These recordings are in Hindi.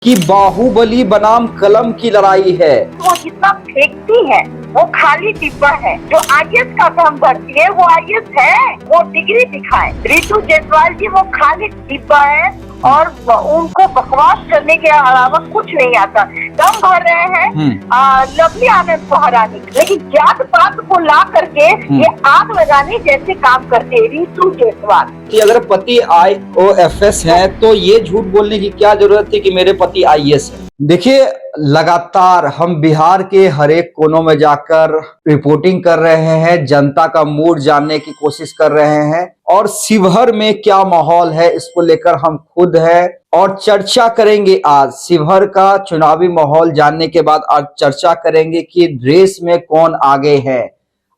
कि बाहुबली बनाम कलम की लड़ाई है। वो जितना फेंकती है वो खाली डिब्बा है। जो आईएएस का फॉर्म भरती है वो आईएएस है, वो डिग्री दिखाए। रितु जायसवाल जी वो खाली डिब्बा है और उनको बकवास करने के अलावा कुछ नहीं आता। दम भर रहे हैं लवली आनंद को हराने, लेकिन जात पात को ला करके ये आग लगाने जैसे काम करते हैं रितु जायसवाल। कि अगर पति IOFS है तो ये झूठ बोलने की क्या जरूरत थी कि मेरे पति IAS है। देखिए, लगातार हम बिहार के हर एक कोनों में जाकर रिपोर्टिंग कर रहे हैं, जनता का मूड जानने की कोशिश कर रहे हैं और शिवहर में क्या माहौल है इसको लेकर हम खुद है और चर्चा करेंगे। आज शिवहर का चुनावी माहौल जानने के बाद आज चर्चा करेंगे कि रेस में कौन आगे है,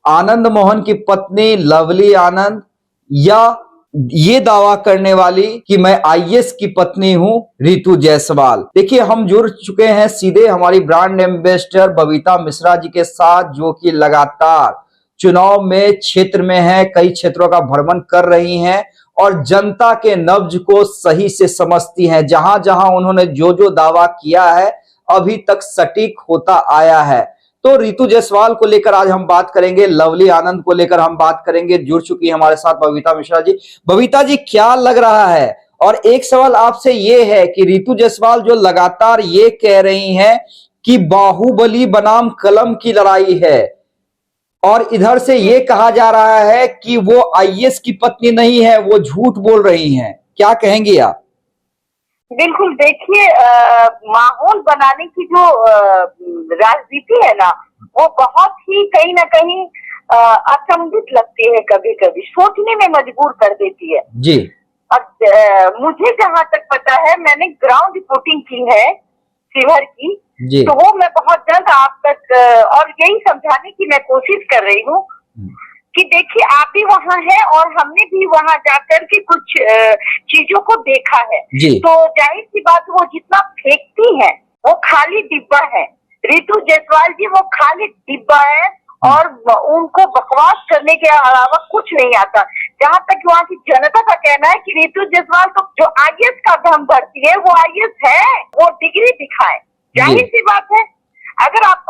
आनंद मोहन की पत्नी लवली आनंद या ये दावा करने वाली कि मैं IAS की पत्नी हूं रितु जायसवाल। देखिए, हम जुड़ चुके हैं सीधे हमारी ब्रांड एम्बेसडर बबीता मिश्रा जी के साथ, जो कि लगातार चुनाव में क्षेत्र में है, कई क्षेत्रों का भ्रमण कर रही हैं और जनता के नब्ज को सही से समझती हैं। जहां जहां उन्होंने जो जो दावा किया है अभी तक सटीक होता आया है। तो रितु जायसवाल को लेकर आज हम बात करेंगे, लवली आनंद को लेकर हम बात करेंगे। जुड़ चुकी है हमारे साथ बबीता मिश्रा जी। बबीता जी, क्या लग रहा है? और एक सवाल आपसे ये है कि रितु जायसवाल जो लगातार ये कह रही हैं कि बाहुबली बनाम कलम की लड़ाई है और इधर से ये कहा जा रहा है कि वो IAS की पत्नी नहीं है, वो झूठ बोल रही हैं, क्या कहेंगी आप? बिल्कुल, देखिए माहौल बनाने की जो राजनीति है ना, वो बहुत ही कहीं ना कहीं अचंभित लगती है, कभी कभी सोचने में मजबूर कर देती है जी। अब मुझे जहाँ तक पता है, मैंने ग्राउंड रिपोर्टिंग की है शिवहर की, तो वो मैं बहुत जल्द आप तक और यही समझाने की मैं कोशिश कर रही हूँ कि देखिए, आप भी वहाँ हैं और हमने भी वहाँ जाकर के कुछ चीजों को देखा है। तो जाहिर सी बात, वो जितना फेंकती है वो खाली डिब्बा है। रितु जायसवाल जी वो खाली डिब्बा है और उनको बकवास करने के अलावा कुछ नहीं आता। जहाँ तक वहाँ की जनता का कहना है कि रितु जायसवाल तो जो IAS का फॉर्म भरती है वो IAS है, वो डिग्री दिखाए। जाहिर सी बात है, अगर आप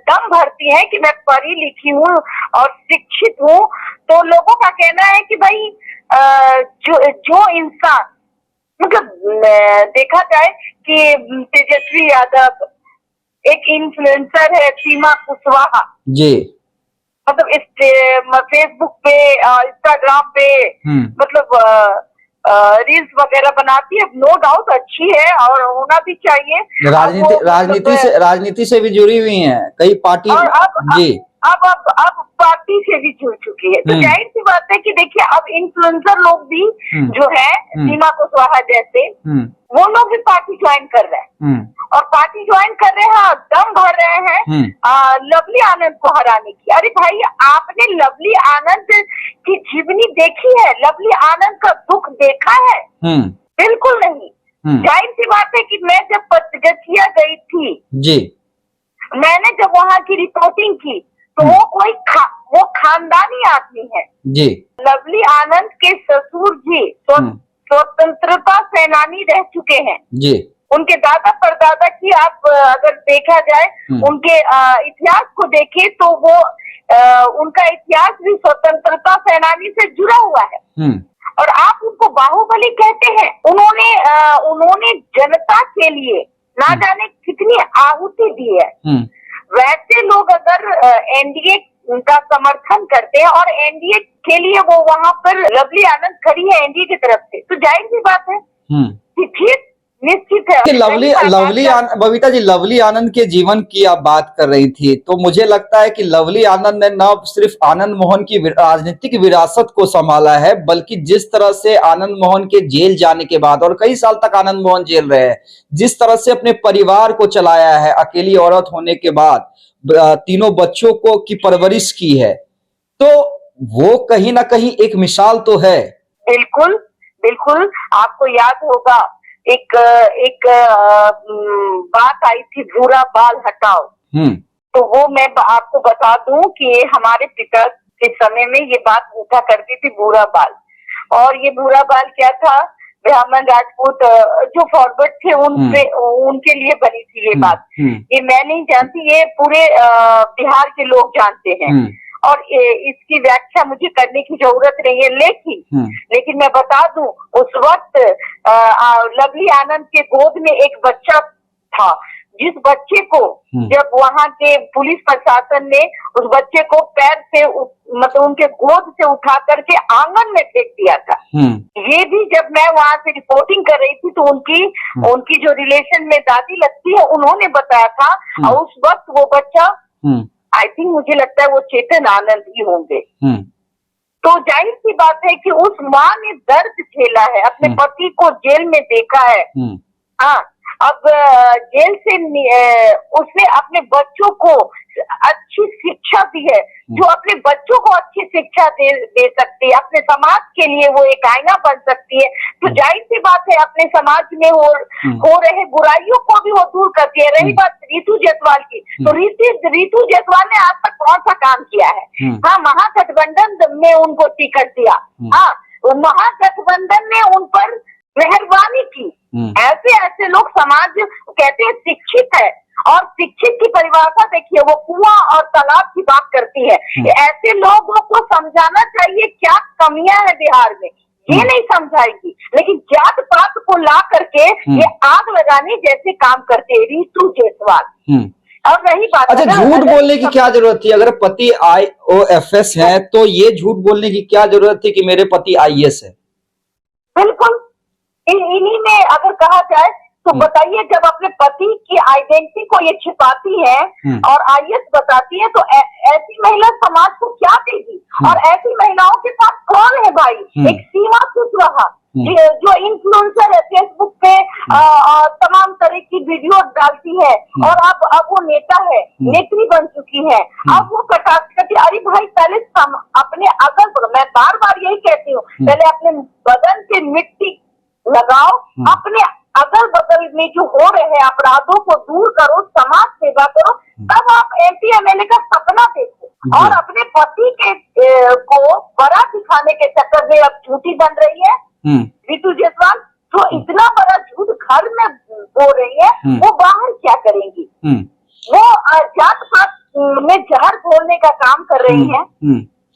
दम भरती हैं कि मैं पढ़ी लिखी हूँ और शिक्षित हूँ, तो लोगों का कहना है कि भाई जो इंसान, मतलब देखा जाए कि तेजस्वी यादव एक इन्फ्लुएंसर है, सीमा कुशवाहा जी, मतलब इस फेसबुक पे इंस्टाग्राम पे मतलब रील्स वगैरह अब नो डाउट अच्छी है और होना भी चाहिए। राजनीति से भी जुड़ी हुई हैं कई पार्टी और अब पार्टी से भी जुड़ चुकी है। तो जाहिर सी बात है कि देखिए, अब इन्फ्लुएंसर लोग भी जो है सीमा कुशवाहा जैसे, वो लोग भी पार्टी ज्वाइन कर रहे हैं और पार्टी ज्वाइन कर रहे हैं, दम भर रहे हैं लवली आनंद को हराने की। अरे भाई, आपने लवली आनंद की जीवनी देखी है? लवली आनंद का दुख देखा है? बिल्कुल नहीं। जाहिर सी बात है कि मैं जब पचगछिया गई थी जी, मैंने जब वहाँ की रिपोर्टिंग की, तो वो खानदानी आदमी है जी। लवली आनंद के ससुर जी स्वतंत्रता सेनानी रह चुके हैं जी। उनके दादा परदादा की आप अगर देखा जाए, उनके इतिहास को देखे तो वो उनका इतिहास भी स्वतंत्रता सेनानी से जुड़ा हुआ है। और आप उनको बाहुबली कहते हैं। उन्होंने जनता के लिए ना जाने कितनी आहुति दी है। वैसे लोग अगर NDA का समर्थन करते हैं और NDA के लिए वो वहाँ पर लवली आनंद खड़ी है NDA की तरफ से, तो जाहिर सी बात है कि फिर निश्चित है कि बबीता जी, लवली आनंद के जीवन की आप बात कर रही थी, तो मुझे लगता है कि लवली आनंद ने न सिर्फ आनंद मोहन की राजनीतिक विरासत को संभाला है, बल्कि जिस तरह से आनंद मोहन के जेल जाने के बाद, और कई साल तक आनंद मोहन जेल रहे हैं, जिस तरह से अपने परिवार को चलाया है, अकेली औरत होने के बाद तीनों बच्चों को की परवरिश की है, तो वो कहीं ना कहीं एक मिसाल तो है। बिल्कुल बिल्कुल, आपको याद होगा एक बात आई थी, बुरा बाल हटाओ। तो वो मैं आपको बता दूं कि हमारे पिता के समय में ये बात उठा करती थी, बुरा बाल। और ये बुरा बाल क्या था ब्राह्मण राजपूत जो फॉरवर्ड थे उनके लिए बनी थी ये बात। ये मैं नहीं जानती, ये पूरे बिहार के लोग जानते हैं और इसकी व्याख्या मुझे करने की जरूरत नहीं है। लेकिन मैं बता दूं, उस वक्त लवली आनंद के गोद में एक बच्चा था, जिस बच्चे को जब वहां के पुलिस प्रशासन ने उस बच्चे को पैर से मतलब उनके गोद से उठा करके आंगन में फेंक दिया था। ये भी जब मैं वहां से रिपोर्टिंग कर रही थी तो उनकी जो रिलेशन में दादी लगती है उन्होंने बताया था, और उस वक्त वो बच्चा आई थिंक मुझे लगता है वो चेतन आनंद ही होंगे। तो जाहिर सी बात है कि उस माँ ने दर्द झेला है, अपने पति को जेल में देखा है। हाँ, अब जेल से उसने अपने बच्चों को अच्छी शिक्षा दी है, जो अपने बच्चों को अच्छी शिक्षा दे सकती है, अपने समाज के लिए वो एक आईना बन सकती है। तो जाहिर सी बात है अपने समाज में हो रहे बुराइयों को भी वो दूर करती है। रही बात रितु जायसवाल की, तो रितु जायसवाल ने आज तक कौन सा काम किया है? हाँ, महागठबंधन में उनको टिकट दिया, हाँ, महागठबंधन ने उन पर मेहरबानी की। ऐसे लोग समाज कहते हैं शिक्षित है, और शिक्षित की परिभाषा देखिए, वो कुआं और तालाब की बात करती है। ऐसे लोगों को समझाना चाहिए क्या कमियां है बिहार में, ये नहीं समझाएगी, लेकिन जात पात को ला करके ये आग लगाने जैसे काम करते हैं रितु जायसवाल। और रही बात, अच्छा, झूठ बोलने की क्या जरूरत थी? अगर पति IOFS है तो ये झूठ बोलने की क्या जरूरत थी कि मेरे पति IAS है? बिल्कुल इन्हीं में अगर कहा जाए तो बताइए, जब अपने पति की आइडेंटिटी को ये छिपाती है और IAS बताती है, तो ऐसी महिला समाज को क्या देगी? और ऐसी महिलाओं के साथ कौन है भाई? एक सीमा कुशवाहा जो इन्फ्लुएंसर है, फेसबुक पे तमाम तरह की वीडियो डालती है, और अब वो नेता है, नेत्री बन चुकी है। अब वो कटाक्षी, अरे भाई पहले अपने अगल, मैं बार बार यही कहती हूँ, पहले अपने बदन से मिट्टी लगाओ, अपने अगल बगल में जो हो रहे अपराधों को दूर करो, समाज सेवा करो, तब आप MP MLA का सपना देखो। और अपने पति के को बड़ा दिखाने के चक्कर में अब झूठी बन रही है रितु जायसवाल। तो इतना बड़ा झूठ घर में बोल रही है, वो बाहर क्या करेंगी? वो जात पात में जहर घोलने का काम कर रही है।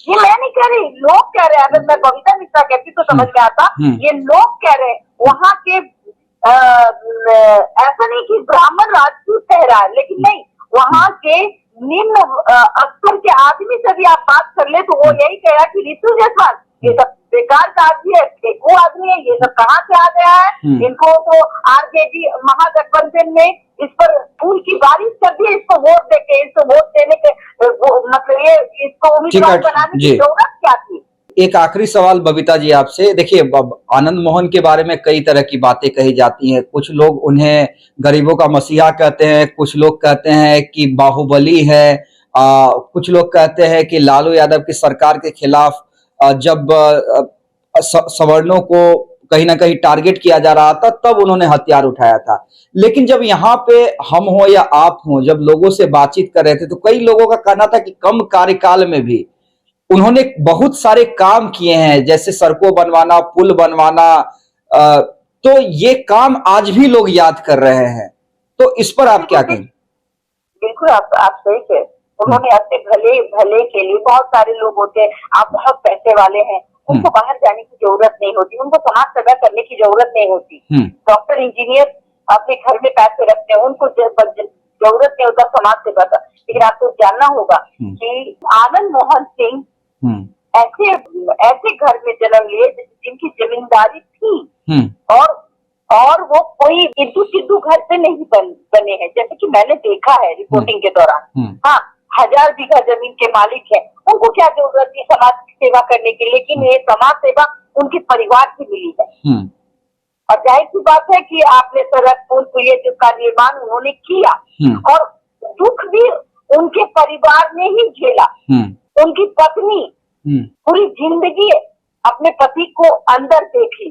ये मैं नहीं कह रही, लोग कह रहे हैं। अगर मैं बबीता मिश्रा कहती तो समझ में आता, ये लोग कह रहे हैं। वहाँ के ऐसा नहीं कि ब्राह्मण राजपूत कह रहा है, लेकिन नहीं, वहाँ के निम्न स्तर के आदमी से भी आप बात कर ले तो वो यही कह रहा कि रितु जायसवाल ये सब बेकार का आदमी है, फेंकू आदमी है, ये सब कहाँ से आ गया है? इनको तो RJD महागठबंधन में इस पर फूल की बारिश कर दी, इसको वोट देके, इसको वोट देने के मतलब ये इसको उम्मीदवार बनाने की जरूरत क्या थी? एक आखिरी सवाल बबीता जी आपसे, देखिए आनंद मोहन के बारे में कई तरह की बातें कही जाती हैं। कुछ लोग उन्हें गरीबों का मसीहा कहते हैं, कुछ लोग कहते हैं कि बाहुबली है, कुछ लोग कहते हैं कि लालू यादव की सरकार के खिलाफ जब सवर्णों को कहीं ना कहीं टारगेट किया जा रहा था तब उन्होंने हथियार उठाया था। लेकिन जब यहाँ पे हम हो या आप हो, जब लोगों से बातचीत कर रहे थे तो कई लोगों का कहना था कि कम कार्यकाल में भी उन्होंने बहुत सारे काम किए हैं, जैसे सड़कों बनवाना, पुल बनवाना, तो ये काम आज भी लोग याद कर रहे हैं। तो इस पर आप क्या कहें? बिल्कुल आप सही कह, उन्होंने अपने भले के लिए, बहुत सारे लोग होते हैं, आप बहुत पैसे वाले हैं, उनको बाहर जाने की जरूरत नहीं होती, उनको समाज सेवा करने की जरूरत नहीं होती। डॉक्टर इंजीनियर अपने घर में पैसे रखते हैं, उनको जरूरत नहीं होता समाज सेवा का। लेकिन आपको जानना होगा कि आनंद मोहन सिंह ऐसे घर में जन्म लिए जिनकी जमींदारी थी, और वो कोई इद्दू सिद्धू घर से नहीं बने हैं, जैसे कि मैंने देखा है रिपोर्टिंग के दौरान। हाँ, 1000 बीघा जमीन के मालिक हैं, उनको क्या जरूरत है समाज की सेवा करने की? लेकिन ये समाज सेवा उनके परिवार से मिली है। और जाहिर सी बात है कि आपने सड़क, पुल, पुलिया जिसका निर्माण उन्होंने किया, और दुख भी उनके परिवार ने ही झेला। उनकी पत्नी पूरी जिंदगी अपने पति को अंदर देखी।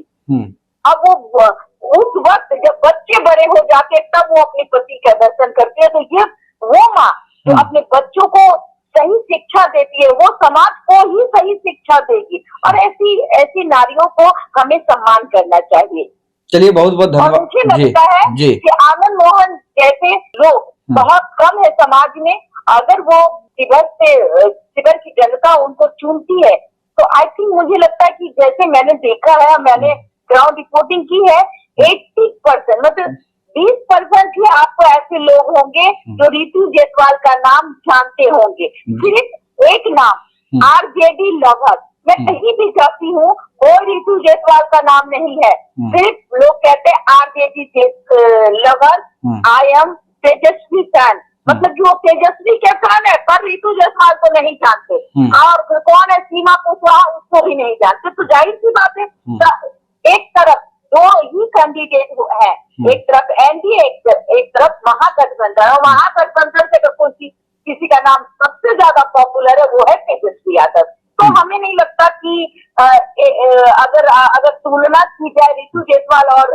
अब वो उस वक्त जब बच्चे बड़े हो जाते तब वो अपने पति का दर्शन करती है। तो ये वो माँ जो अपने बच्चों को सही शिक्षा देती है, वो समाज को ही सही शिक्षा देगी। और ऐसी नारियों को हमें सम्मान करना चाहिए। चलिए बहुत बहुत और धन्यवाद। मुझे जी लगता है जी कि आनंद मोहन जैसे लोग बहुत कम है समाज में। अगर वो शिविर की जनता उनको चुनती है तो आई थिंक मुझे लगता है कि जैसे मैंने देखा है, मैंने ग्राउंड रिपोर्टिंग की है, 80% मतलब 20% ही आपको ऐसे लोग होंगे जो रितु जायसवाल का नाम जानते होंगे। सिर्फ एक नाम आरजेडी लवर, मैं कहीं भी जाती हूँ कोई रितु जायसवाल का नाम नहीं है, सिर्फ लोग कहते हैं RJD lover, I am Tejashwi fan. मतलब जो तेजस्वी के फैन है पर रितु जायसवाल को नहीं जानते, और कौन है सीमा कुशवाहा उसको भी नहीं जानते। तो जाहिर सी बात है, एक तरफ दो ही कैंडिडेट है, एक तरफ एनडीए, एक तरफ महागठबंधन। और महागठबंधन से अगर कोई किसी का नाम सबसे ज्यादा पॉपुलर है वो है तेजस्वी यादव। तो हमें नहीं लगता कि अगर तुलना की जाए रितु जायसवाल और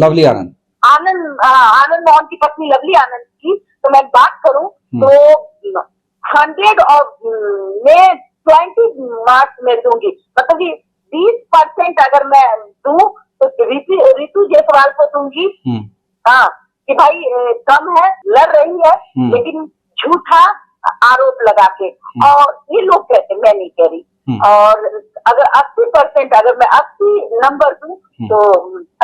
लवली आनंद आनंद मोहन की पत्नी लवली आनंद की, तो मैं बात करूं तो 100 और मैं 20 मार्क्स में दूंगी। मतलब कि 20% अगर मैं दूं तो रितु जायसवाल को दूंगी। हाँ, कि भाई कम है, लड़ रही है, लेकिन झूठा आरोप लगा के। और ये लोग कहते, मैं नहीं कह रही। और अगर 80% अगर मैं 80 नंबर दूं तो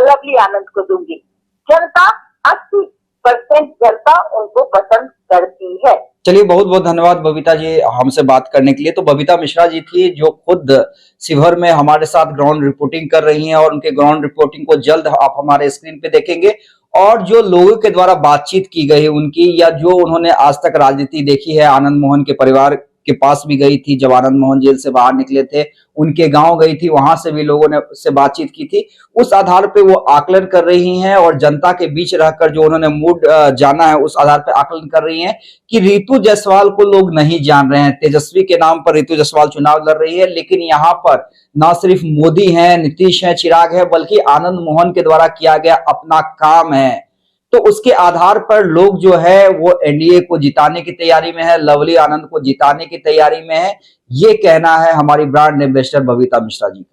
लवली आनंद को दूंगी। जनता 80% जनता उनको पसंद करती है। चलिए बहुत बहुत धन्यवाद बबीता जी हमसे बात करने के लिए। तो बबीता मिश्रा जी थी जो खुद शिवहर में हमारे साथ ग्राउंड रिपोर्टिंग कर रही हैं, और उनके ग्राउंड रिपोर्टिंग को जल्द आप हमारे स्क्रीन पे देखेंगे। और जो लोगों के द्वारा बातचीत की गई उनकी, या जो उन्होंने आज तक राजनीति देखी है, आनंद मोहन के परिवार के पास भी गई थी जब आनंद मोहन जेल से बाहर निकले थे, उनके गांव गई थी, वहां से भी लोगों ने से बातचीत की थी। उस आधार पे वो आकलन कर रही हैं, और जनता के बीच रहकर जो उन्होंने मूड जाना है उस आधार पे आकलन कर रही हैं कि रितु जायसवाल को लोग नहीं जान रहे हैं। तेजस्वी के नाम पर रितु जायसवाल चुनाव लड़ रही है, लेकिन यहाँ पर न सिर्फ मोदी हैं, नीतीश हैं, चिराग है, बल्कि आनंद मोहन के द्वारा किया गया अपना काम है। तो उसके आधार पर लोग जो है वो एनडीए को जिताने की तैयारी में है, लवली आनंद को जिताने की तैयारी में है। ये कहना है हमारी ब्रांड एम्बेसडर बबीता मिश्रा जी का।